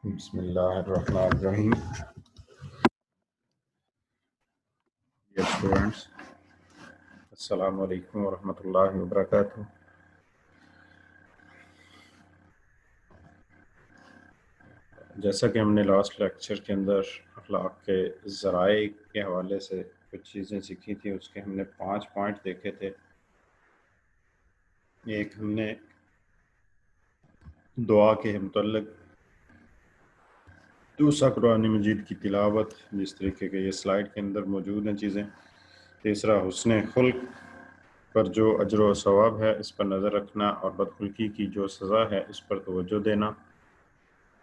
بسم اللہ الرحمن الرحیم. Dear students, السلام علیکم ورحمۃ اللہ وبرکاتہ. جیسا کہ ہم نے لاسٹ لیکچر کے اندر اخلاق کے ذرائع کے حوالے سے کچھ چیزیں سیکھی تھیں، اس کے ہم نے 5 پوائنٹ دیکھے تھے. ایک ہم نے دعا کے متعلق، دوسرا قرآن مجید کی تلاوت، جس طریقے کے یہ سلائیڈ کے اندر موجود ہیں چیزیں. تیسرا حسن خلق پر جو اجر و ثواب ہے اس پر نظر رکھنا، اور بدخلقی کی جو سزا ہے اس پر توجہ دینا.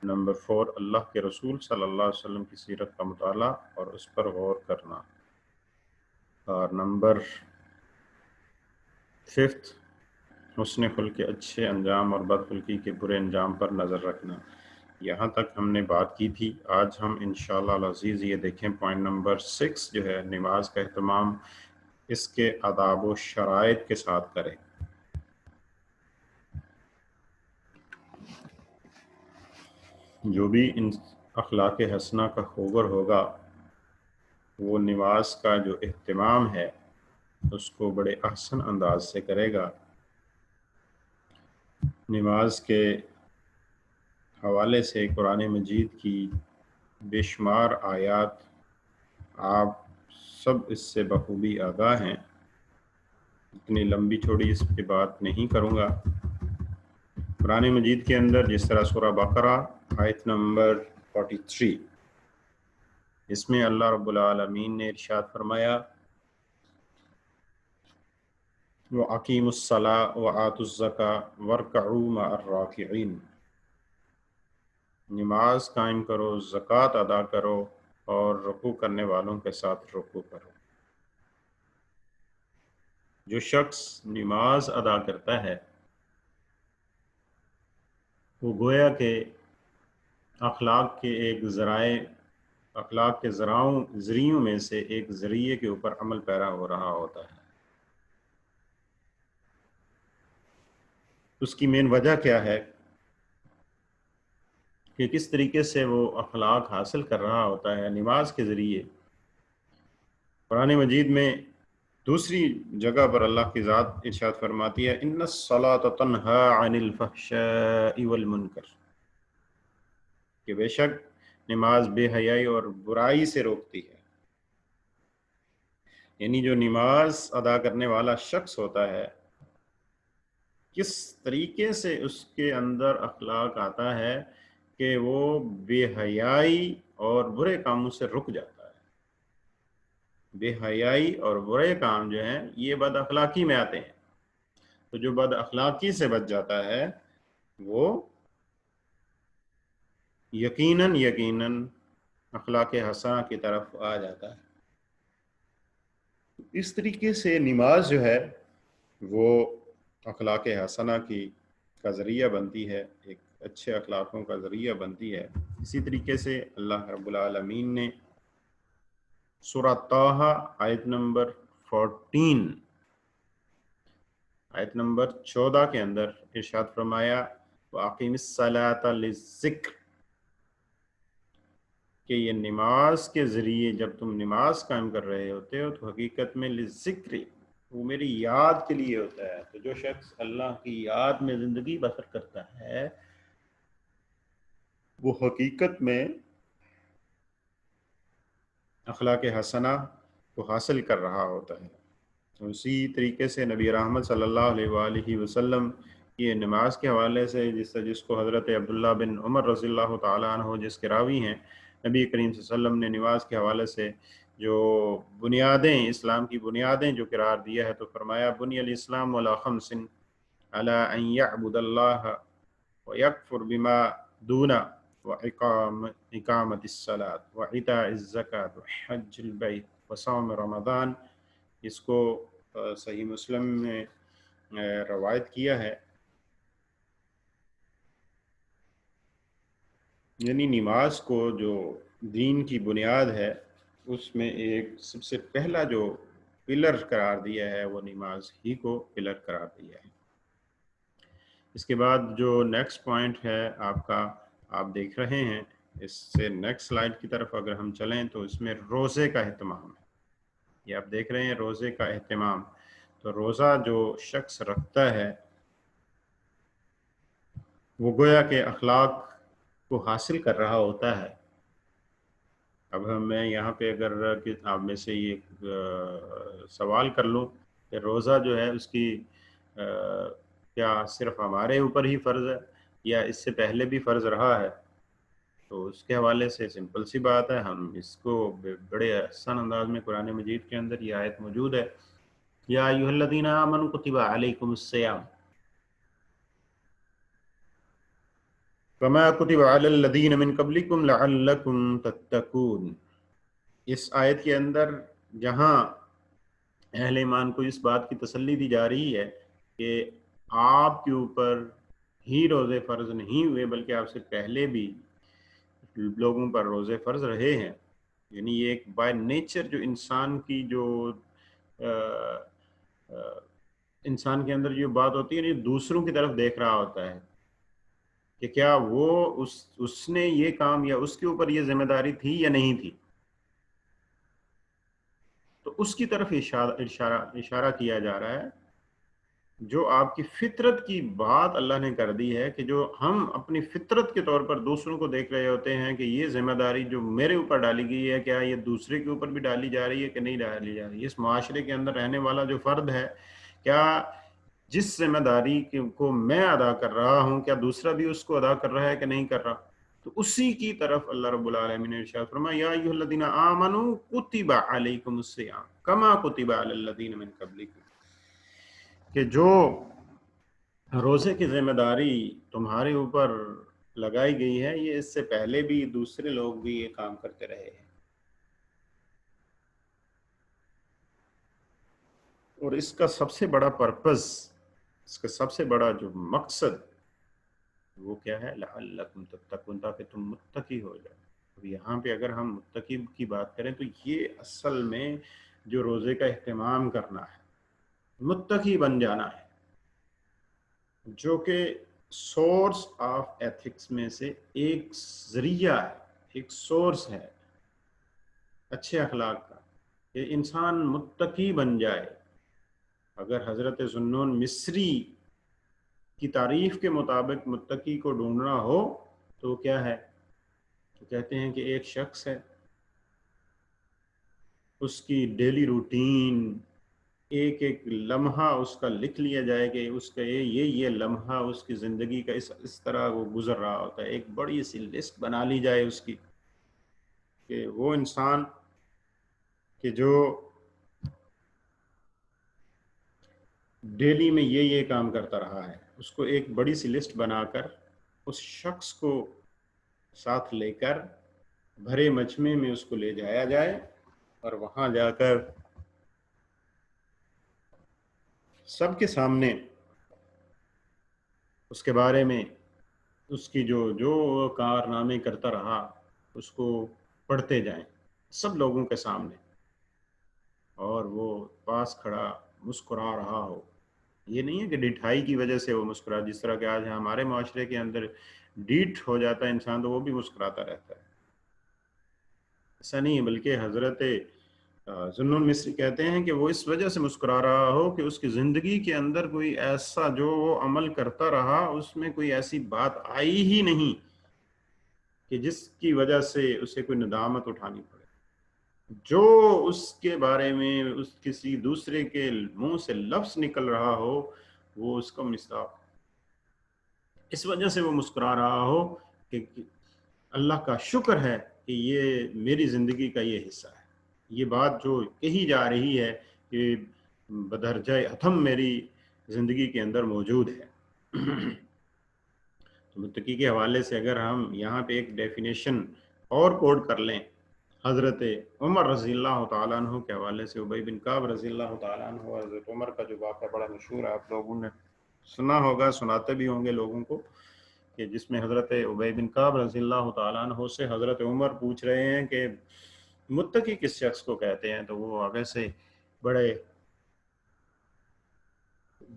نمبر 4 اللہ کے رسول صلی اللہ علیہ وسلم کی سیرت کا مطالعہ اور اس پر غور کرنا. اور نمبر 5 حسن خلق کے اچھے انجام اور بدخلقی کے برے انجام پر نظر رکھنا. یہاں تک ہم نے بات کی تھی. آج ہم انشاءاللہ العزیز یہ دیکھیں پوائنٹ نمبر 6 جو ہے نماز کا اہتمام اس کے آداب و شرائط کے ساتھ کریں. جو بھی ان اخلاق حسنہ کا خوگر ہوگا وہ نماز کا جو اہتمام ہے اس کو بڑے احسن انداز سے کرے گا. نماز کے حوالے سے قرآن مجید کی بے شمار آیات آپ سب اس سے بخوبی آگاہ ہیں. اتنی لمبی چوڑی اس پہ بات نہیں کروں گا. قرآن مجید کے اندر جس طرح سورہ بقرہ آیت نمبر 43، اس میں اللہ رب العالمین نے ارشاد فرمایا وَأَقِيمُوا الصَّلَاةَ وَآتُوا الزَّكَاةَ وَارْكَعُوا مَعَ الرَّاكِعِينَ. نماز قائم کرو، زکوٰۃ ادا کرو اور رکوع کرنے والوں کے ساتھ رکوع کرو. جو شخص نماز ادا کرتا ہے وہ گویا کہ اخلاق کے ایک اخلاق کے ذریعوں میں سے ایک ذریعے کے اوپر عمل پیرا ہو رہا ہوتا ہے. اس کی مین وجہ کیا ہے کہ کس طریقے سے وہ اخلاق حاصل کر رہا ہوتا ہے نماز کے ذریعے. قرآن مجید میں دوسری جگہ پر اللہ کی ذات ارشاد فرماتی ہے ان الصلاۃ تنہی عن الفحشاء والمنکر، کہ بے شک نماز بے حیائی اور برائی سے روکتی ہے. یعنی جو نماز ادا کرنے والا شخص ہوتا ہے کس طریقے سے اس کے اندر اخلاق آتا ہے کہ وہ بے حیائی اور برے کاموں سے رک جاتا ہے. بے حیائی اور برے کام جو ہیں یہ بد اخلاقی میں آتے ہیں. تو جو بد اخلاقی سے بچ جاتا ہے وہ یقیناً اخلاق حسنہ کی طرف آ جاتا ہے. اس طریقے سے نماز جو ہے وہ اخلاق حسنہ کا ذریعہ بنتی ہے، ایک اچھے اخلاقوں کا ذریعہ بنتی ہے. اسی طریقے سے اللہ رب العالمین نے سورہ طٰہٰ آیت نمبر 14 کے اندر ارشاد فرمایا وَأَقِمِ الصَّلَاةَ لِلذِّكْرِ، کہ یہ نماز کے ذریعے جب تم نماز قائم کر رہے ہوتے ہو تو حقیقت میں للذکر، وہ میری یاد کے لیے ہوتا ہے. تو جو شخص اللہ کی یاد میں زندگی بسر کرتا ہے وہ حقیقت میں اخلاق حسنہ کو حاصل کر رہا ہوتا ہے. اسی طریقے سے نبی رحمت صلی اللہ علیہ وآلہ وسلم یہ نماز کے حوالے سے جس کو حضرت عبداللہ بن عمر رضی اللہ تعالیٰ عنہ جس کے راوی ہیں، نبی کریم صلی اللہ علیہ وسلم نے نماز کے حوالے سے جو بنیادیں، اسلام کی بنیادیں جو قرار دیا ہے تو فرمایا بنی الاسلام علی خمس علی ان یعبد اللہ ویکفر بما دون وإقامت الصلاة وإیتاء الزکاة وحج البیت وصوم رمضان. اس کو صحیح مسلم میں روایت کیا ہے. یعنی نماز کو جو دین کی بنیاد ہے اس میں ایک سب سے پہلا جو پلر قرار دیا ہے وہ نماز ہی کو پلر قرار دیا ہے. اس کے بعد جو نیکسٹ پوائنٹ ہے آپ کا آپ دیکھ رہے ہیں اس سے نیکسٹ سلائیڈ کی طرف اگر ہم چلیں تو اس میں روزے کا اہتمام ہے. یہ آپ دیکھ رہے ہیں روزے کا اہتمام. تو روزہ جو شخص رکھتا ہے وہ گویا کہ اخلاق کو حاصل کر رہا ہوتا ہے. اب میں یہاں پہ اگر آپ میں سے یہ سوال کر لوں کہ روزہ جو ہے اس کی کیا صرف ہمارے اوپر ہی فرض ہے یا اس سے پہلے بھی فرض رہا ہے، تو اس کے حوالے سے سمپل سی بات ہے، ہم اس کو بڑے آسان انداز میں قرآن مجید کے اندر یہ آیت موجود ہے، یا ایھا الذین آمنوا کتب علیکم الصیام کما کتب علی الذین من قبلکم لعلکم تتقون. اس آیت کے اندر جہاں اہل ایمان کو اس بات کی تسلی دی جا رہی ہے کہ آپ کے اوپر ہی روزے فرض نہیں ہوئے بلکہ آپ سے پہلے بھی لوگوں پر روزے فرض رہے ہیں، یعنی یہ ایک بائی نیچر جو انسان کی جو انسان کے اندر جو بات ہوتی ہے یہ دوسروں کی طرف دیکھ رہا ہوتا ہے کہ کیا وہ اس نے یہ کام یا اس کے اوپر یہ ذمہ داری تھی یا نہیں تھی، تو اس کی طرف اشارہ کیا جا رہا ہے. جو آپ کی فطرت کی بات اللہ نے کر دی ہے کہ جو ہم اپنی فطرت کے طور پر دوسروں کو دیکھ رہے ہوتے ہیں کہ یہ ذمہ داری جو میرے اوپر ڈالی گئی ہے کیا یہ دوسرے کے اوپر بھی ڈالی جا رہی ہے کہ نہیں ڈالی جا رہی ہے. اس معاشرے کے اندر رہنے والا جو فرد ہے، کیا جس ذمہ داری کو میں ادا کر رہا ہوں کیا دوسرا بھی اس کو ادا کر رہا ہے کہ نہیں کر رہا. تو اسی کی طرف اللہ رب العالمین نے ارشاد فرمایا یا ایھا الذین آمنوا کتب علیکم الصیام کما کتب علی الذین من قبلکم، کہ جو روزے کی ذمہ داری تمہارے اوپر لگائی گئی ہے یہ اس سے پہلے بھی دوسرے لوگ بھی یہ کام کرتے رہے ہیں. اور اس کا سب سے بڑا پرپس، اس کا سب سے بڑا جو مقصد وہ کیا ہے، لعلکم تتقون، تاکہ تم متقی ہو جاؤ. اب یہاں پہ اگر ہم متقی کی بات کریں تو یہ اصل میں جو روزے کا اہتمام کرنا ہے، متقی بن جانا ہے، جو کہ سورس آف ایتھکس میں سے ایک ذریعہ ہے، ایک سورس ہے اچھے اخلاق کا، کہ انسان متقی بن جائے. اگر حضرت ذوالنون مصری کی تعریف کے مطابق متقی کو ڈھونڈنا ہو تو کیا ہے، تو کہتے ہیں کہ ایک شخص ہے، اس کی ڈیلی روٹین ایک ایک لمحہ اس کا لکھ لیا جائے کہ اس کا یہ لمحہ اس کی زندگی کا اس طرح وہ گزر رہا ہوتا ہے. ایک بڑی سی لسٹ بنا لی جائے اس کی کہ وہ انسان کہ جو ڈیلی میں یہ کام کرتا رہا ہے، اس کو ایک بڑی سی لسٹ بنا کر اس شخص کو ساتھ لے کر بھرے مجمع میں اس کو لے جایا جائے اور وہاں جا کر سب کے سامنے اس کے بارے میں اس کی جو کارنامے کرتا رہا اس کو پڑھتے جائیں سب لوگوں کے سامنے، اور وہ پاس کھڑا مسکرا رہا ہو. یہ نہیں ہے کہ ڈٹھائی کی وجہ سے وہ مسکرا، جس طرح کہ آج ہمارے معاشرے کے اندر ڈیٹ ہو جاتا ہے انسان تو وہ بھی مسکراتا رہتا ہے. ایسا نہیں ہے، بلکہ حضرت ذوالنون مصری کہتے ہیں کہ وہ اس وجہ سے مسکرا رہا ہو کہ اس کی زندگی کے اندر کوئی ایسا جو وہ عمل کرتا رہا اس میں کوئی ایسی بات آئی ہی نہیں کہ جس کی وجہ سے اسے کوئی ندامت اٹھانی پڑے. جو اس کے بارے میں اس کسی دوسرے کے منہ سے لفظ نکل رہا ہو وہ اس کا مصداق، اس وجہ سے وہ مسکرا رہا ہو کہ اللہ کا شکر ہے کہ یہ میری زندگی کا یہ حصہ ہے، یہ بات جو کہی جا رہی ہے کہ بدرجہ اتم میری زندگی کے اندر موجود ہے. تو متقی کے حوالے سے اگر ہم یہاں پہ ایک ڈیفینیشن اور کوڈ کر لیں حضرت عمر رضی اللہ تعالیٰ عنہ کے حوالے سے، ابی بن کعب رضی اللہ تعالیٰ عنہ، حضرت عمر کا جو واقعہ بڑا مشہور ہے، آپ لوگوں نے سنا ہوگا، سناتے بھی ہوں گے لوگوں کو، کہ جس میں حضرت ابی بن کعب رضی اللہ تعالیٰ عنہ سے حضرت عمر پوچھ رہے ہیں کہ متقی کس شخص کو کہتے ہیں، تو وہ آگے سے بڑے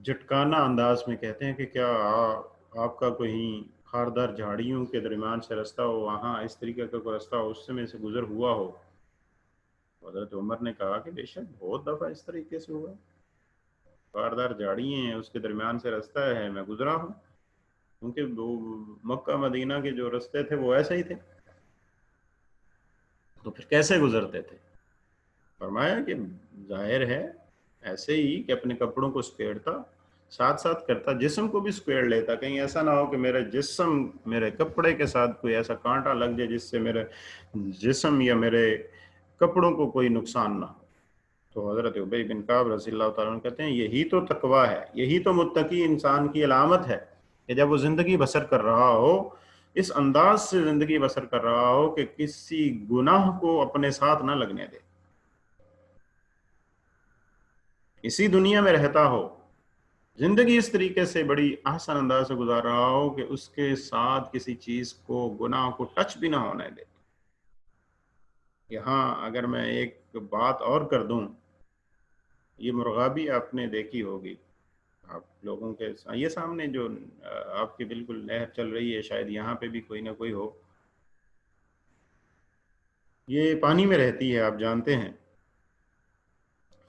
جٹکانہ انداز میں کہتے ہیں کہ کیا آپ کا کوئی خاردار جھاڑیوں کے درمیان سے راستہ ہو، وہاں اس طریقے کا کوئی راستہ ہو، اس میں سے گزر ہوا ہو؟ حضرت عمر نے کہا کہ بے شک بہت دفعہ اس طریقے سے ہوا، خاردار جھاڑی ہیں، اس کے درمیان سے راستہ ہے، میں گزرا ہوں، کیونکہ وہ مکہ مدینہ کے جو راستے تھے وہ ایسے ہی تھے، تو پھر کیسے گزرتے تھے؟ فرمایا کہ ظاہر ہے ایسے ہی کہ اپنے کپڑوں کو سکیڑتا، ساتھ ساتھ کرتا، جسم کو بھی سکیڑ لیتا، کہیں ایسا نہ ہو کہ میرے جسم میرے کپڑے کے ساتھ کوئی ایسا کانٹا لگ جائے جس سے میرے جسم یا میرے کپڑوں کو کوئی نقصان نہ ہو۔ تو حضرت ابی بن کعب رضی اللہ تعالیٰ عنہ کہتے ہیں یہی تو تقویٰ ہے، یہی تو متقی انسان کی علامت ہے کہ جب وہ زندگی بسر کر رہا ہو، اس انداز سے زندگی بسر کر رہا ہو کہ کسی گناہ کو اپنے ساتھ نہ لگنے دے، اسی دنیا میں رہتا ہو، زندگی اس طریقے سے بڑی احسن انداز سے گزار رہا ہو کہ اس کے ساتھ کسی چیز کو، گناہ کو ٹچ بھی نہ ہونے دے۔ یہاں اگر میں ایک بات اور کر دوں، یہ مرغابی آپ نے دیکھی ہوگی، آپ لوگوں کے یہ سامنے جو آپ کی بالکل نہر چل رہی ہے، شاید یہاں پہ بھی کوئی نہ کوئی ہو، یہ پانی میں رہتی ہے، آپ جانتے ہیں،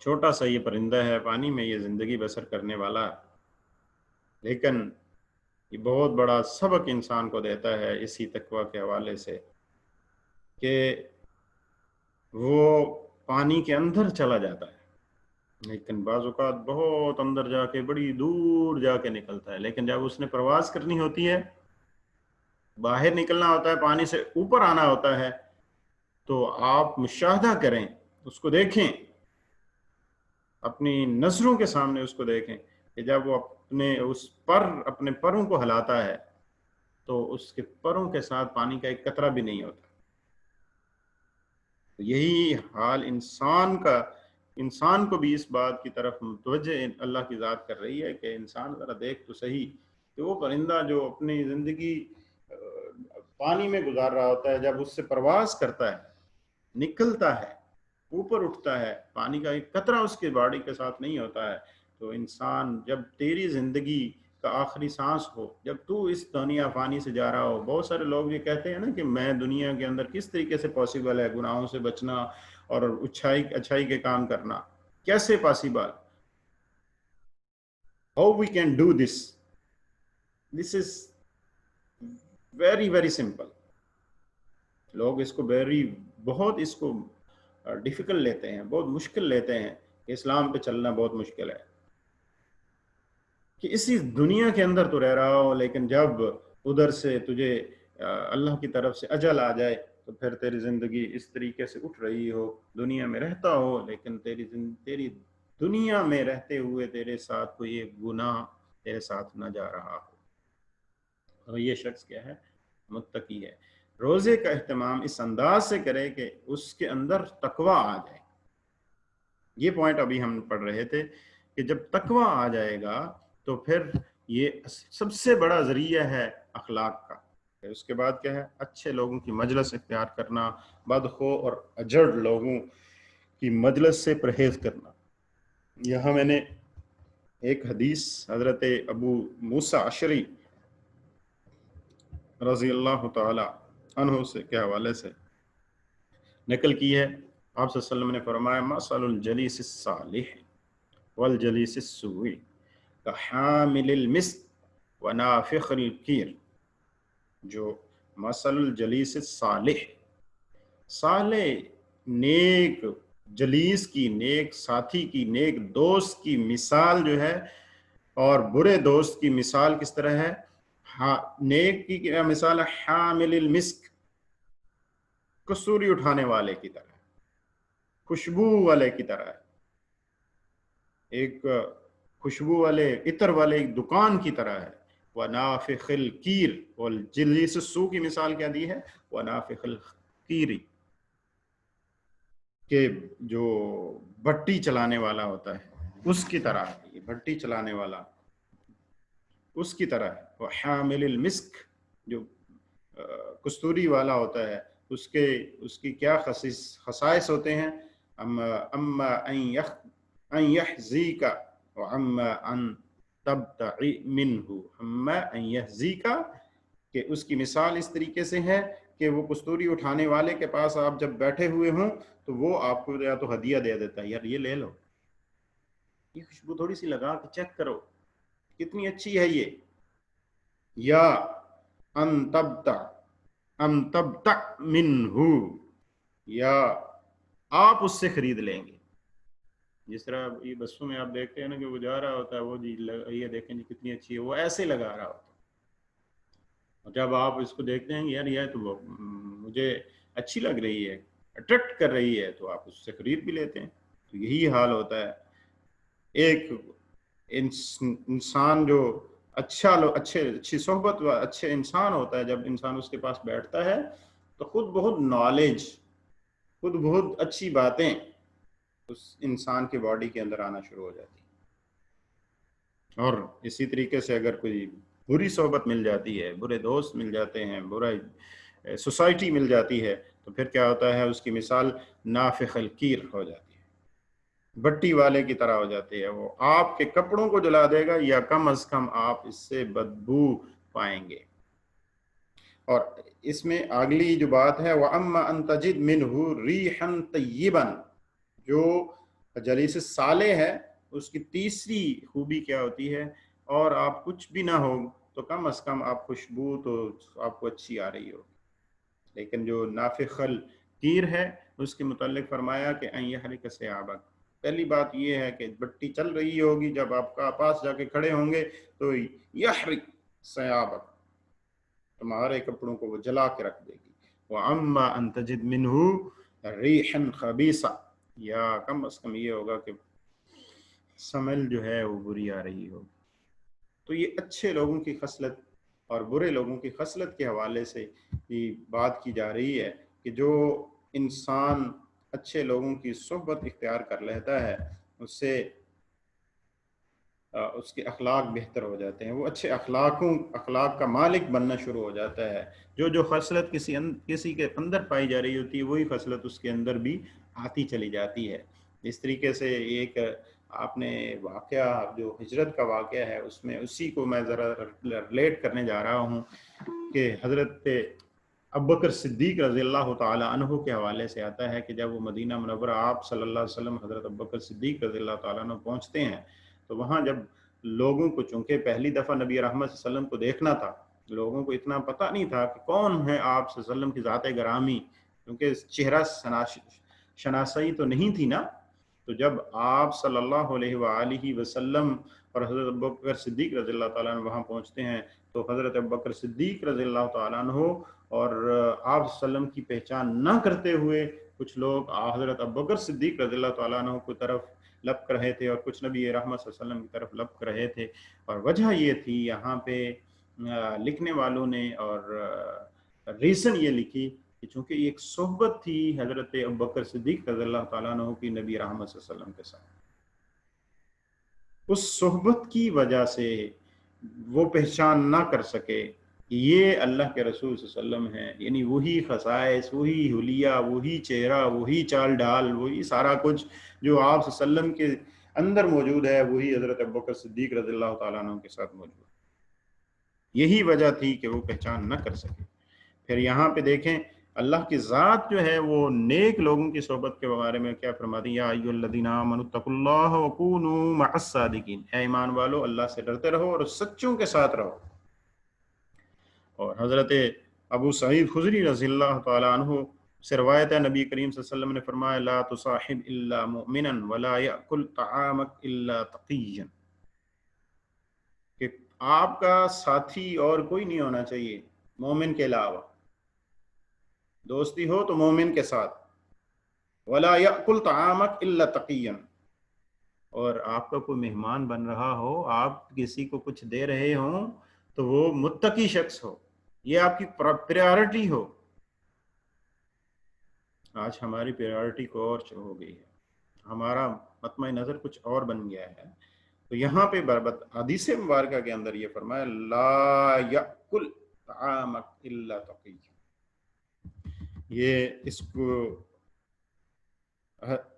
چھوٹا سا یہ پرندہ ہے، پانی میں یہ زندگی بسر کرنے والا ہے، لیکن یہ بہت بڑا سبق انسان کو دیتا ہے اسی تقویٰ کے حوالے سے کہ وہ پانی کے اندر چلا جاتا ہے، لیکن بعض اوقات بہت اندر جا کے، بڑی دور جا کے نکلتا ہے، لیکن جب اس نے پرواز کرنی ہوتی ہے، باہر نکلنا ہوتا ہے، پانی سے اوپر آنا ہوتا ہے، تو آپ مشاہدہ کریں، اس کو دیکھیں، اپنی نظروں کے سامنے اس کو دیکھیں کہ جب وہ اپنے پروں کو ہلاتا ہے تو اس کے پروں کے ساتھ پانی کا ایک قطرہ بھی نہیں ہوتا۔ یہی حال انسان کو بھی اس بات کی طرف متوجہ اللہ کی ذات کر رہی ہے کہ انسان ذرا دیکھ تو صحیح کہ وہ پرندہ جو اپنی زندگی پانی میں گزار رہا ہوتا ہے، جب اس سے پرواز کرتا ہے، نکلتا ہے، اوپر اٹھتا ہے، پانی کا ایک قطرہ اس کے باڈی کے ساتھ نہیں ہوتا ہے، تو انسان جب تیری زندگی کا آخری سانس ہو، جب تو اس دنیا فانی سے جا رہا ہو، بہت سارے لوگ یہ کہتے ہیں نا کہ میں دنیا کے اندر کس طریقے سے پاسبل ہے گناہوں سے بچنا اور اچھائی کے کام کرنا، کیسے possible, how we can do this is very very simple۔ لوگ اس کو بہت اس کو ڈیفیکلٹ لیتے ہیں، بہت مشکل لیتے ہیں کہ اسلام پہ چلنا بہت مشکل ہے، کہ اسی دنیا کے اندر تو رہ رہا ہو، لیکن جب ادھر سے تجھے اللہ کی طرف سے اجل آ جائے تو پھر تیری زندگی اس طریقے سے اٹھ رہی ہو، دنیا میں رہتا ہو، لیکن تیری دنیا میں رہتے ہوئے تیرے ساتھ کوئی ایک گناہ تیرے ساتھ نہ جا رہا ہو، اور یہ شخص کیا ہے؟ متقی ہے۔ روزے کا اہتمام اس انداز سے کرے کہ اس کے اندر تقویٰ آ جائے۔ یہ پوائنٹ ابھی ہم پڑھ رہے تھے کہ جب تقویٰ آ جائے گا تو پھر یہ سب سے بڑا ذریعہ ہے اخلاق کا۔ پھر اس کے بعد کیا ہے؟ اچھے لوگوں کی مجلس اختیار کرنا، بدخو اور اجڑ لوگوں کی مجلس سے پرہیز کرنا۔ یہاں میں نے ایک حدیث حضرت ابو موسیٰ اشعری رضی اللہ تعالی عنہ کے حوالے سے نقل کی ہے۔ آپ صلی اللہ علیہ وسلم نے فرمایا مثل الجلیس الصالح والجلیس السوء کحامل المسک ونافخ الکیر۔ جو مثل الجلیس الصالح، صالح نیک جلیس کی، نیک ساتھی کی، نیک دوست کی مثال جو ہے، اور برے دوست کی مثال کس طرح ہے؟ نیک کی کیا مثال ہے؟ حامل المسک، کستوری اٹھانے والے کی طرح، خوشبو والے کی طرح، ایک خوشبو والے عطر والے ایک دکان کی طرح ہے۔ وَنَافِخِ الْكِيرِ، والجلیس السوء کی مثال کیا دی ہے؟ وَنَافِخِ الْكِيرِ، کہ جو بھٹی چلانے والا ہوتا ہے اس کی طرح، یہ بھٹی چلانے والا اس کی طرح ہے۔ وَحَامِلِ الْمِسْكِ، جو کستوری والا ہوتا ہے، اس کی کیا خصائص ہوتے ہیں؟ اما ان يحزيك وعما ان تبتعي منه، اما ان يحزيك، کہ اس کی مثال اس طریقے سے ہے کہ وہ کستوری اٹھانے والے کے پاس آپ جب بیٹھے ہوئے ہوں تو وہ آپ کو یا تو ہدیہ دے دیتا ہے، یار یہ لے لو، یہ خوشبو تھوڑی سی لگا کے چیک کرو کتنی اچھی ہے یہ، یا ان تبتع منہ، یا آپ اس سے خرید لیں گے. جس طرح یہ بسوں میں آپ دیکھتے ہیں نا کہ وہ جا رہا ہوتا ہے، وہ جی یہ دیکھیں جی کتنی اچھی ہے، وہ ایسے لگا رہا ہوتا ہے، اور جب آپ اس کو دیکھتے ہیں یار یہ تو وہ مجھے اچھی لگ رہی ہے، اٹریکٹ کر رہی ہے، تو آپ اس سے خرید بھی لیتے ہیں. تو یہی حال ہوتا ہے ایک انسان جو اچھی صحبت و اچھے انسان ہوتا ہے، جب انسان اس کے پاس بیٹھتا ہے تو خود بہت نالج، خود بہت اچھی باتیں اس انسان کی باڈی کے اندر آنا شروع ہو جاتی ہیں. اور اسی طریقے سے اگر کوئی بری صحبت مل جاتی ہے، برے دوست مل جاتے ہیں، برا سوسائٹی مل جاتی ہے، تو پھر کیا ہوتا ہے، اس کی مثال نافخ الکیر ہو جاتی ہے، بٹی والے کی طرح ہو جاتی ہے. وہ آپ کے کپڑوں کو جلا دے گا یا کم از کم آپ اس سے بدبو پائیں گے. اور اس میں اگلی جو بات ہے وَأَمَّا أَن تَجِدْ مِنْهُ رِيحًا طَيِّبًا، جو جلیس صالح ہے اس کی تیسری خوبی کیا ہوتی ہے، اور آپ کچھ بھی نہ ہو تو کم از کم آپ خوشبو تو آپ کو اچھی آ رہی ہو. لیکن جو نافخ الکیر ہے اس کے متعلق فرمایا کہ ان یحرق ثیابک، پہلی بات یہ ہے کہ بٹی چل رہی ہوگی، جب آپ کا پاس جا کے کھڑے ہوں گے تو یحرق ثیابک، تمہارے کپڑوں کو وہ جلا کے رکھ دے گی. وَأَمَّا أَن تَجِدْ مِنْهُ رِيحًا خَبِيثًا، یا کم از کم یہ ہوگا کہ سمیل جو ہے وہ بری آ رہی ہوگی. تو یہ اچھے لوگوں کی خصلت اور برے لوگوں کی خصلت کے حوالے سے یہ بات کی جا رہی ہے کہ جو انسان اچھے لوگوں کی صحبت اختیار کر لیتا ہے اس سے اس کے اخلاق بہتر ہو جاتے ہیں، وہ اچھے اخلاق کا مالک بننا شروع ہو جاتا ہے. جو خصلت کسی کے اندر پائی جا رہی ہوتی ہے وہی خصلت اس کے اندر بھی آتی چلی جاتی ہے. اس طریقے سے ایک آپ نے واقعہ جو ہجرت کا واقعہ ہے اس میں اسی کو میں ذرا ریلیٹ کرنے جا رہا ہوں کہ حضرت ابوبکر صدیق رضی اللہ تعالی عنہ کے حوالے سے آتا ہے کہ جب وہ مدینہ منورہ آپ صلی اللہ علیہ وسلم حضرت ابوبکر صدیق رضی اللہ تعالیٰ عنہ پہنچتے ہیں تو وہاں جب لوگوں کو، چونکہ پہلی دفعہ نبی رحمت صلی اللہ علیہ وسلم کو دیکھنا تھا، لوگوں کو اتنا پتہ نہیں تھا کہ کون ہے آپ صلی اللہ علیہ وسلم کی ذات گرامی، کیونکہ چہرہ شناسائی تو نہیں تھی نا. تو جب آپ صلی اللہ علیہ وآلہ وسلم اور حضرت ابوبکر صدیق رضی اللہ تعالیٰ عنہ وہاں پہنچتے ہیں تو حضرت ابوبکر صدیق رضی اللہ تعالیٰ عنہ اور آپ صلی اللہ علیہ وسلم کی پہچان نہ کرتے ہوئے کچھ لوگ حضرت ابوبکر صدیق رضی اللہ تعالیٰ عنہ کی طرف لپک رہے تھے اور کچھ نبی رحمت صلی اللہ علیہ وسلم کی طرف لپک رہے تھے. اور وجہ یہ تھی، یہاں پہ لکھنے والوں نے اور ریزن یہ لکھی کہ چونکہ ایک صحبت تھی حضرت ابوبکر صدیق رضی اللہ تعالیٰ عنہ کی نبی رحمت صلی اللہ علیہ وسلم کے ساتھ، اس صحبت کی وجہ سے وہ پہچان نہ کر سکے کہ یہ اللہ کے رسول صلی اللہ علیہ وسلم ہیں، یعنی وہی خصائص، وہی حلیہ، وہی چہرہ، وہی چال ڈال، وہی سارا کچھ جو آپ صلی اللہ علیہ وسلم کے اندر موجود ہے وہی حضرت ابوبکر صدیق رضی اللہ تعالیٰ عنہ کے ساتھ موجود ہے. یہی وجہ تھی کہ وہ پہچان نہ کر سکے. پھر یہاں پہ دیکھیں اللہ کی ذات جو ہے وہ نیک لوگوں کی صحبت کے بارے میں کیا فرماتی ہے، یا ایھا الذین آمنوا اتقوا اللہ وکونوا مع الصادقین، اے ایمان والو اللہ سے ڈرتے رہو اور سچوں کے ساتھ رہو. اور حضرت ابو سعید خدری رضی اللہ تعالی عنہ سے روایت ہے، نبی کریم صلی اللہ علیہ وسلم نے فرمایا لا تصاحب الا مؤمنا ولا یأکل طعامک الا تقیا، کہ آپ کا ساتھی اور کوئی نہیں ہونا چاہیے مومن کے علاوہ، دوستی ہو تو مومن کے ساتھ، ولا یأکل طعامک الا تقیا، اور آپ کا کوئی مہمان بن رہا ہو، آپ کسی کو کچھ دے رہے ہوں تو وہ متقی شخص ہو، یہ آپ کی پریارٹی ہو. آج ہماری پریارٹی کو اور ہو گئی ہے، ہمارا مطمع نظر کچھ اور بن گیا ہے. تو یہاں پہ حدیث مبارکہ کے اندر یہ فرمایا لا یأکل طعامک الا تقی، یہ اس کو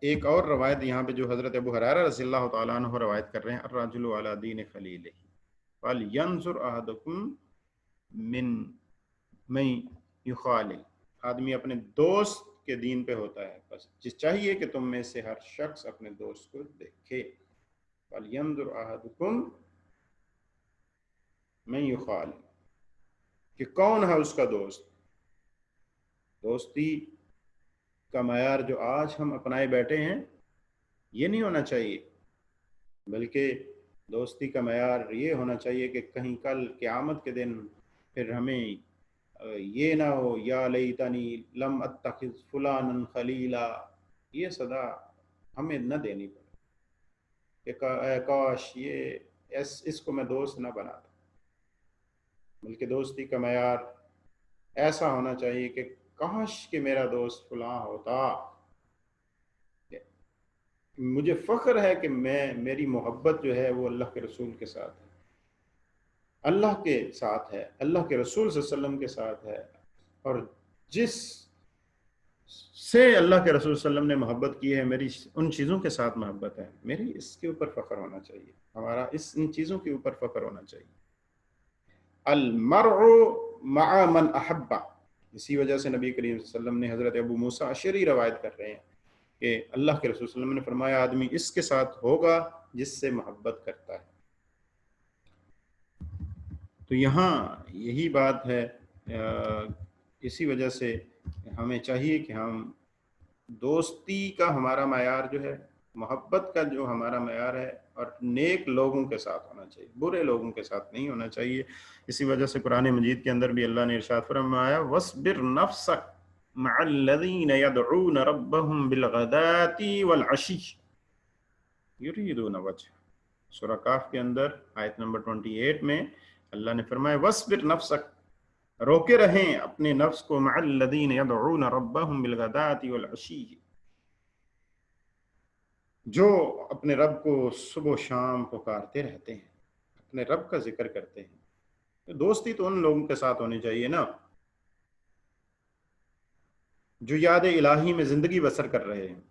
ایک اور روایت یہاں پہ جو حضرت ابو ہریرہ رضی اللہ تعالیٰ عنہ روایت کر رہے ہیں، الرجل علی دین خلیلہ فلینظر احدکم من میں یخالل، آدمی اپنے دوست کے دین پہ ہوتا ہے، بس جس چاہیے کہ تم میں سے ہر شخص اپنے دوست کو دیکھے، فَلْيَنْظُرْ أَحَدُكُمْ مَنْ يُخَالِلُ، کہ کون ہے اس کا دوست۔ دوستی کا معیار جو آج ہم اپنائے بیٹھے ہیں یہ نہیں ہونا چاہیے، بلکہ دوستی کا معیار یہ ہونا چاہیے کہ کہیں کل قیامت کے دن پھر ہمیں یہ نہ ہو یا لیتنی لم اتخذ فلانا خلیلا، یہ صدا ہمیں نہ دینی پڑے کہ اے کاش یہ اس کو میں دوست نہ بناتا، بلکہ دوستی کا معیار ایسا ہونا چاہیے کہ کاش کہ میرا دوست فلاں ہوتا، مجھے فخر ہے کہ میری محبت جو ہے وہ اللہ کے رسول کے ساتھ ہے، اللہ کے ساتھ ہے، اللہ کے رسول صلی اللہ علیہ وسلم کے ساتھ ہے، اور جس سے اللہ کے رسول صلی اللہ علیہ وسلم نے محبت کی ہے میری ان چیزوں کے ساتھ محبت ہے، میری اس کے اوپر فخر ہونا چاہیے، ہمارا ان چیزوں کے اوپر فخر ہونا چاہیے۔ المرء مع من احب، اسی وجہ سے نبی کریم صلی اللہ علیہ وسلم نے حضرت ابو موسیٰ اشعری روایت کر رہے ہیں کہ اللہ کے رسول صلی اللہ علیہ وسلم نے فرمایا آدمی اس کے ساتھ ہوگا جس سے محبت کرتا ہے۔ تو یہاں یہی بات ہے، اسی وجہ سے ہمیں چاہیے کہ ہم دوستی کا ہمارا معیار جو ہے، محبت کا جو ہمارا معیار ہے، اور نیک لوگوں کے ساتھ ہونا چاہیے، برے لوگوں کے ساتھ نہیں ہونا چاہیے۔ اسی وجہ سے قرآن مجید کے اندر بھی اللہ نے ارشاد فرمایا وَاصْبِرْ نَفْسَكَ مَعَ الَّذِينَ يَدْعُونَ رَبَّهُمْ بِالْغَدَاةِ وَالْعَشِيِّ يُرِيدُونَ وَجْهَهُ۔ سورہ کاف کے اندر آیت نمبر 28 میں اللہ نے فرمایا وَاصْبِرْ نَفْسَكَ، روکے رہیں اپنے نفس کو، مع الذین یدعون ربهم بالغداة والعشی، جو اپنے رب کو صبح و شام پکارتے رہتے ہیں، اپنے رب کا ذکر کرتے ہیں۔ دوستی تو ان لوگوں کے ساتھ ہونی چاہیے نا جو یاد الہی میں زندگی بسر کر رہے ہیں،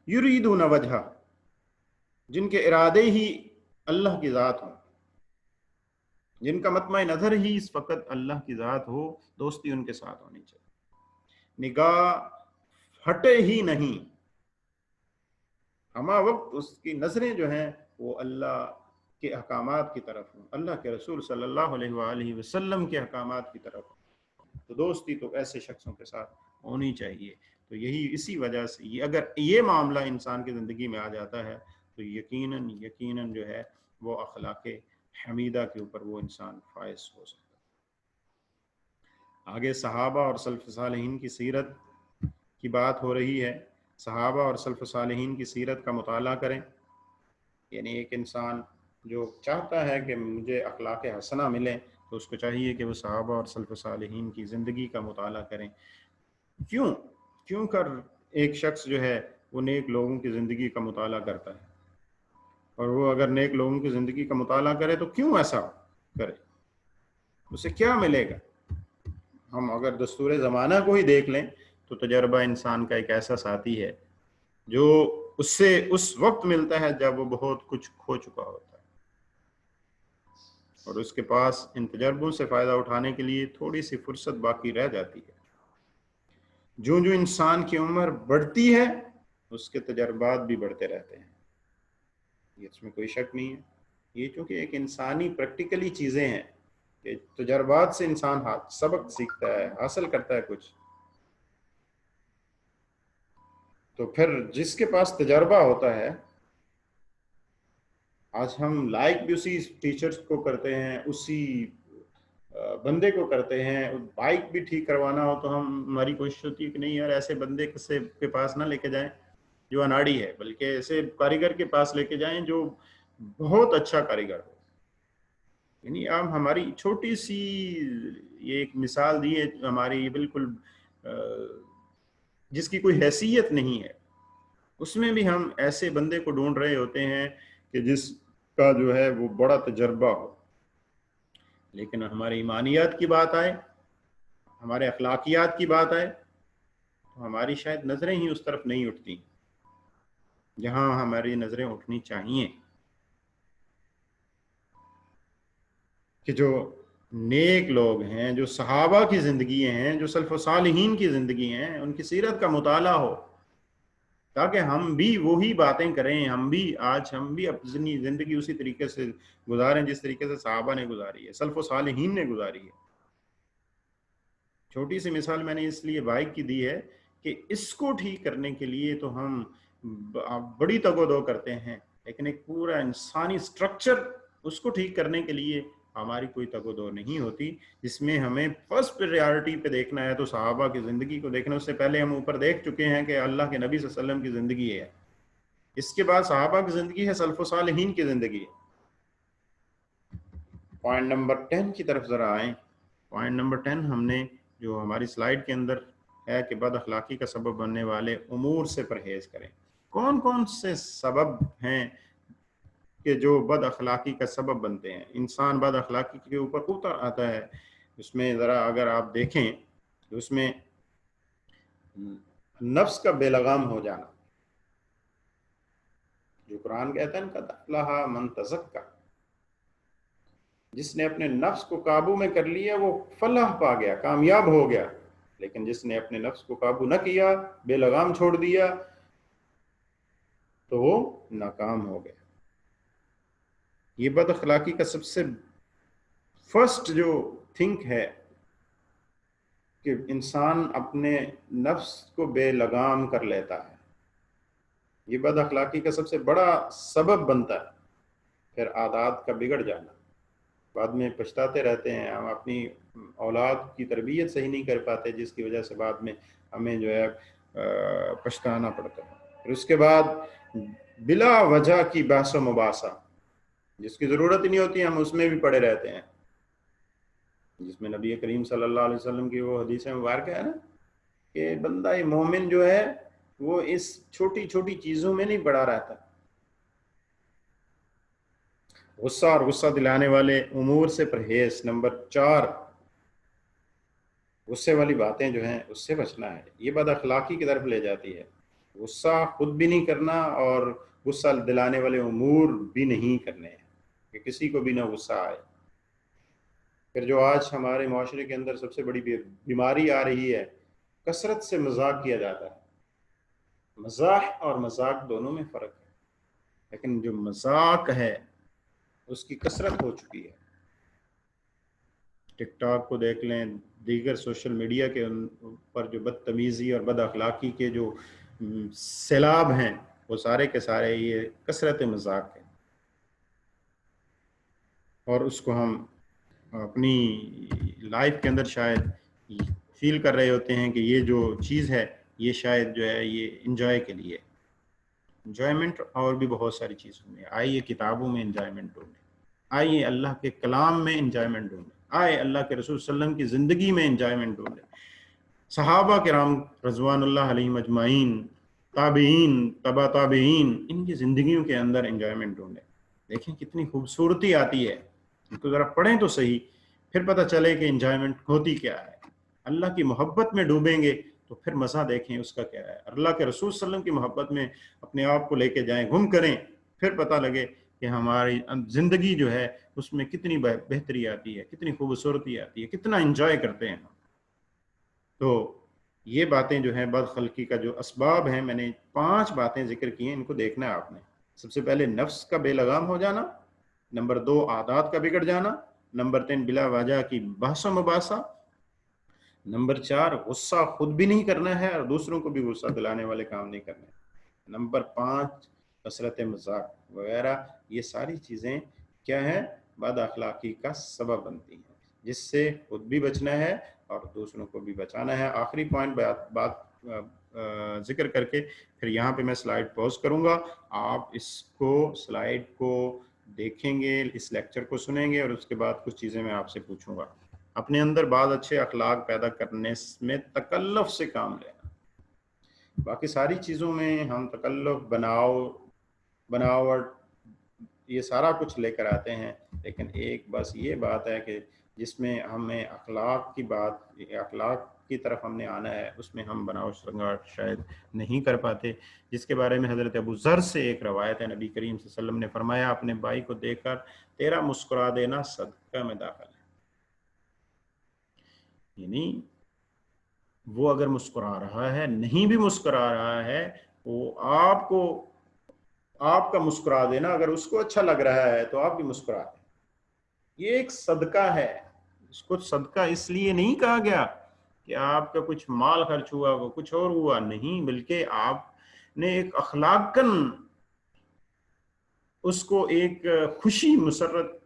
یریدون وجہ، جن کے ارادے ہی اللہ کی ذات ہوں، جن کا مطمع نظر ہی اس وقت اللہ کی ذات ہو، دوستی ان کے ساتھ ہونی چاہیے۔ نگاہ ہٹے ہی نہیں، ہما وقت اس کی نظریں جو ہیں وہ اللہ کے احکامات کی طرف ہوں، اللہ کے رسول صلی اللہ علیہ وآلہ وسلم کے احکامات کی طرف ہوں۔ تو دوستی تو ایسے شخصوں کے ساتھ ہونی چاہیے۔ تو یہی اسی وجہ سے اگر یہ معاملہ انسان کی زندگی میں آ جاتا ہے تو یقیناً جو ہے وہ اخلاق حمیدہ کے اوپر وہ انسان فائز ہو سکتا ہے۔ آگے صحابہ اور سلف صالحین کی سیرت کی بات ہو رہی ہے۔ صحابہ اور سلف صالحین کی سیرت کا مطالعہ کریں، یعنی ایک انسان جو چاہتا ہے کہ مجھے اخلاق حسنہ ملے تو اس کو چاہیے کہ وہ صحابہ اور سلف صالحین کی زندگی کا مطالعہ کریں۔ کیوں کر ایک شخص جو ہے وہ نیک لوگوں کی زندگی کا مطالعہ کرتا ہے، اور وہ اگر نیک لوگوں کی زندگی کا مطالعہ کرے تو کیوں ایسا کرے، اسے کیا ملے گا؟ ہم اگر دستور زمانہ کو ہی دیکھ لیں تو تجربہ انسان کا ایک ایسا ساتھی ہے جو اس سے اس وقت ملتا ہے جب وہ بہت کچھ کھو چکا ہوتا ہے، اور اس کے پاس ان تجربوں سے فائدہ اٹھانے کے لیے تھوڑی سی فرصت باقی رہ جاتی ہے۔ جو انسان کی عمر بڑھتی ہے اس کے تجربات بھی بڑھتے رہتے ہیں، اس میں کوئی شک نہیں ہے۔ یہ چونکہ ایک انسانی پریکٹیکلی چیزیں ہیں کہ تجربات سے انسان سبق سیکھتا ہے، حاصل کرتا ہے کچھ۔ تو پھر جس کے پاس تجربہ ہوتا ہے، آج ہم لائک بھی اسی ٹیچرز کو کرتے ہیں، اسی بندے کو کرتے ہیں۔ بائک بھی ٹھیک کروانا ہو تو ہماری کوشش ہوتی ہے کہ نہیں یار ایسے بندے کے پاس نہ لے کے جائیں جو اناڑی ہے، بلکہ ایسے کاریگر کے پاس لے کے جائیں جو بہت اچھا کاریگر ہو۔ یعنی اب ہماری چھوٹی سی یہ ایک مثال دی ہے ہماری، بالکل جس کی کوئی حیثیت نہیں ہے، اس میں بھی ہم ایسے بندے کو ڈھونڈ رہے ہوتے ہیں کہ جس کا جو ہے وہ بڑا تجربہ ہو۔ لیکن ہمارے ایمانیات کی بات آئے، ہمارے اخلاقیات کی بات آئے تو ہماری شاید نظریں ہی اس طرف نہیں اٹھتی جہاں ہماری نظریں اٹھنی چاہیے، کہ جو نیک لوگ ہیں، جو صحابہ کی زندگی ہیں، جو سلف و صالحین کی زندگی ہیں، ان کی سیرت کا مطالعہ ہو، تاکہ ہم بھی وہی باتیں کریں، ہم بھی اپنی زندگی اسی طریقے سے گزاریں جس طریقے سے صحابہ نے گزاری ہے، سلف و صالحین نے گزاری ہے۔ چھوٹی سی مثال میں نے اس لیے بائک کی دی ہے کہ اس کو ٹھیک کرنے کے لیے تو ہم بڑی تگ و دو کرتے ہیں، لیکن ایک پورا انسانی سٹرکچر اس کو ٹھیک کرنے کے لیے ہماری کوئی تگ و دو نہیں ہوتی، جس میں ہمیں فرسٹ پریارٹی پہ دیکھنا ہے تو صحابہ کی زندگی کو دیکھنا۔ اس سے پہلے ہم اوپر دیکھ چکے ہیں کہ اللہ کے نبی صلی اللہ علیہ وسلم کی زندگی ہے، اس کے بعد صحابہ کی زندگی ہے، سلف و صالحین کی زندگی ہے۔ پوائنٹ نمبر 10 کی طرف ذرا آئیں۔ پوائنٹ نمبر 10 ہم نے جو ہماری سلائیڈ کے اندر ہے کہ بد اخلاقی کا سبب بننے والے امور سے پرہیز کریں۔ کون کون سے سبب ہیں کہ جو بد اخلاقی کا سبب بنتے ہیں؟ انسان بد اخلاقی کے اوپر اتر آتا ہے۔ اس میں ذرا اگر آپ دیکھیں تو اس میں نفس کا بے لگام ہو جانا، جو قرآن کہتا ہے قد افلح من تزکا، جس نے اپنے نفس کو قابو میں کر لیا وہ فلاح پا گیا، کامیاب ہو گیا۔ لیکن جس نے اپنے نفس کو قابو نہ کیا، بے لگام چھوڑ دیا، تو وہ ناکام ہو گیا۔ یہ بد اخلاقی کا سب سے فرسٹ جو تھنک ہے کہ انسان اپنے نفس کو بے لگام کر لیتا ہے، یہ بد اخلاقی کا سب سے بڑا سبب بنتا ہے۔ پھر عادات کا بگڑ جانا، بعد میں پچھتاتے رہتے ہیں، ہم اپنی اولاد کی تربیت صحیح نہیں کر پاتے، جس کی وجہ سے بعد میں ہمیں جو ہے پچھتانا پڑتا ہے۔ پھر اس کے بعد بلا وجہ کی بحث و مباحثہ، جس کی ضرورت ہی نہیں ہوتی ہم اس میں بھی پڑے رہتے ہیں، جس میں نبی کریم صلی اللہ علیہ وسلم کی وہ حدیث مبارکہ ہے نا کہ بندہ مومن جو ہے وہ اس چھوٹی چھوٹی چیزوں میں نہیں پڑا رہتا۔ غصہ اور غصہ دلانے والے امور سے پرہیز۔ نمبر 4، غصے والی باتیں جو ہیں اس سے بچنا ہے، یہ بد اخلاقی کی طرف لے جاتی ہے۔ غصہ خود بھی نہیں کرنا اور غصہ دلانے والے امور بھی نہیں کرنے ہیں کہ کسی کو بھی نہ غصہ آئے۔ پھر جو آج ہمارے معاشرے کے اندر سب سے بڑی بیماری آ رہی ہے، کثرت سے مذاق کیا جاتا ہے۔ مزاح اور مذاق دونوں میں فرق ہے، لیکن جو مذاق ہے اس کی کثرت ہو چکی ہے۔ ٹک ٹاک کو دیکھ لیں، دیگر سوشل میڈیا کے پر جو بدتمیزی اور بد اخلاقی کے جو سیلاب ہیں وہ سارے کے سارے یہ کثرت مذاق ہے، اور اس کو ہم اپنی لائف کے اندر شاید فیل کر رہے ہوتے ہیں کہ یہ جو چیز ہے یہ شاید جو ہے یہ انجوائے کے لیے۔ انجوائمنٹ اور بھی بہت ساری چیزوں میں، آئیے کتابوں میں انجوائمنٹ ڈھونڈیں، آئیے اللہ کے کلام میں انجوائمنٹ ڈھونڈیں، آئے اللہ کے رسول صلی اللہ علیہ وسلم کی زندگی میں انجوائمنٹ ڈھونڈیں، صحابہ کرام رضوان اللہ علیہم اجمعین، تابعین، تبع تابعین، ان کی زندگیوں کے اندر انجوائمنٹ ڈھونڈیں۔ دیکھیں کتنی خوبصورتی آتی ہے، ان کو ذرا پڑھیں تو صحیح، پھر پتہ چلے کہ انجوائمنٹ ہوتی کیا ہے۔ اللہ کی محبت میں ڈوبیں گے تو پھر مزہ دیکھیں اس کا کیا ہے۔ اللہ کے رسول صلی اللہ علیہ وسلم کی محبت میں اپنے آپ کو لے کے جائیں، گم کریں، پھر پتہ لگے کہ ہماری زندگی جو ہے اس میں کتنی بہتری آتی ہے، کتنی خوبصورتی آتی ہے، کتنا انجوائے کرتے ہیں۔ تو یہ باتیں جو ہیں بد خلقی کا جو اسباب ہیں، میں نے 5 باتیں ذکر کی ہیں، ان کو دیکھنا ہے آپ نے۔ سب سے پہلے نفس کا بے لگام ہو جانا، نمبر 2 عادات کا بگڑ جانا، نمبر 3 بلا وجہ کی بحث و مباحثہ، نمبر 4 غصہ خود بھی نہیں کرنا ہے اور دوسروں کو بھی غصہ دلانے والے کام نہیں کرنے، نمبر 5 کثرت مذاق وغیرہ۔ یہ ساری چیزیں کیا ہیں؟ بد اخلاقی کا سبب بنتی ہیں، جس سے خود بھی بچنا ہے اور دوسروں کو بھی بچانا ہے۔ آخری پوائنٹ بات ذکر کر کے پھر یہاں پہ میں سلائیڈ پوز کروں گا، آپ اس کو سلائیڈ کو دیکھیں گے، اس لیکچر کو سنیں گے، اور اس کے بعد کچھ چیزیں میں آپ سے پوچھوں گا۔ اپنے اندر بعض اچھے اخلاق پیدا کرنے میں تکلف سے کام لینا، باقی ساری چیزوں میں ہم تکلف، بناوٹ، یہ سارا کچھ لے کر آتے ہیں، لیکن ایک بس یہ بات ہے کہ جس میں ہمیں اخلاق کی طرف ہم نے آنا ہے، اس میں ہم بناوٹ سنگاٹ شاید نہیں کر پاتے، جس کے بارے میں حضرت ابو ذر سے ایک روایت ہے، نبی کریم صلی اللہ علیہ وسلم نے فرمایا اپنے بھائی کو دیکھ کر تیرا مسکرا دینا صدقہ میں داخل ہے۔ یعنی وہ اگر مسکرا رہا ہے، نہیں بھی مسکرا رہا ہے، وہ آپ کو، آپ کا مسکرا دینا اگر اس کو اچھا لگ رہا ہے تو آپ بھی مسکرا دیں. یہ ایک صدقہ ہے. اس کو صدقہ اس لیے نہیں کہا گیا کہ آپ کا کچھ مال خرچ ہوا، وہ کچھ اور ہوا، نہیں، بلکہ آپ نے ایک اخلاقاً اس کو ایک خوشی، مسرت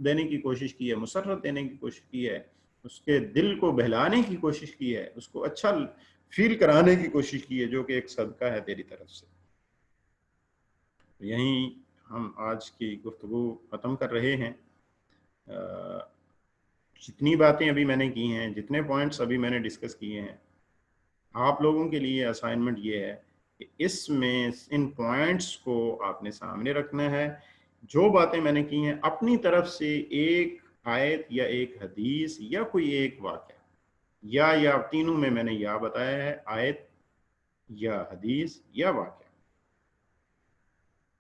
دینے کی کوشش کی ہے، مسرت دینے کی کوشش کی ہے، اس کے دل کو بہلانے کی کوشش کی ہے، اس کو اچھا فیل کرانے کی کوشش کی ہے، جو کہ ایک صدقہ ہے تیری طرف سے. یہیں ہم آج کی گفتگو ختم کر رہے ہیں. جتنی باتیں ابھی میں نے کی ہیں، جتنے پوائنٹس ابھی میں نے ڈسکس کیے ہیں، آپ لوگوں کے لیے اسائنمنٹ یہ ہے کہ اس میں ان پوائنٹس کو آپ نے سامنے رکھنا ہے. جو باتیں میں نے کی ہیں اپنی طرف سے ایک آیت یا ایک حدیث یا کوئی ایک واقعہ، یا تینوں میں نے یا بتایا ہے، آیت یا حدیث یا واقعہ.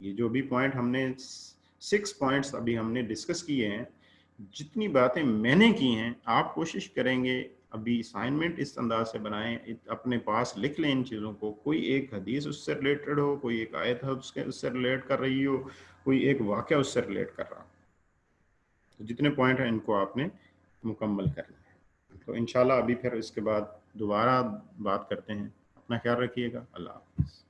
یہ جو بھی پوائنٹ ہم نے 6 پوائنٹس ابھی ہم نے ڈسکس کیے ہیں، جتنی باتیں میں نے کی ہیں، آپ کوشش کریں گے ابھی اسائنمنٹ اس انداز سے بنائیں، اپنے پاس لکھ لیں ان چیزوں کو. کوئی ایک حدیث اس سے ریلیٹڈ ہو، کوئی ایک آیت اس سے ریلیٹ کر رہی ہو، کوئی ایک واقعہ اس سے ریلیٹ کر رہا ہو. تو جتنے پوائنٹ ہیں ان کو آپ نے مکمل کرنا ہے. تو انشاءاللہ ابھی پھر اس کے بعد دوبارہ بات کرتے ہیں. اپنا خیال رکھیے گا. اللہ حافظ.